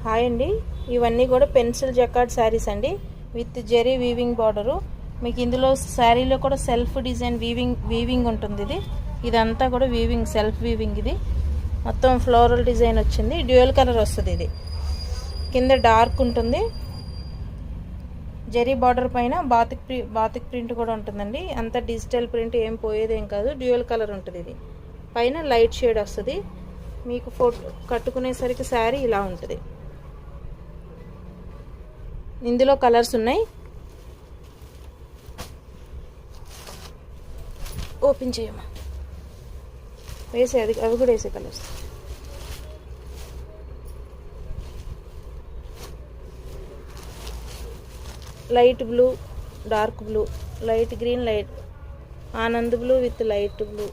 Hi అండి, ఇవన్నీ కూడా పెన్సిల్ జకార్డ్ శారీస్ అండి విత్ జెరీ వీవింగ్ బార్డరు. మీకు ఇందులో శారీలో కూడా సెల్ఫ్ డిజైన్ వీవింగ్ ఉంటుంది. ఇదంతా కూడా వీవింగ్, సెల్ఫ్ వీవింగ్. ఇది మొత్తం ఫ్లోరల్ డిజైన్ వచ్చింది. డ్యూయల్ కలర్ వస్తుంది. ఇది కింద డార్క్ ఉంటుంది. జెరీ బార్డర్ పైన బాతిక్ ప్రింట్ కూడా ఉంటుందండి. అంత డిజిటల్ ప్రింట్ ఏం పోయేదేం కాదు. డ్యూయల్ కలర్ ఉంటుంది. ఇది పైన లైట్ షేడ్ వస్తుంది. మీకు ఫోటో కట్టుకునేసరికి శారీ ఇలా ఉంటుంది. ఇందులో కలర్స్ ఉన్నాయి. ఓపెన్ చేయమ్మా, వేసే అవి కూడా వేసే colours. Light blue, dark blue, light green, light Anand blue with light blue,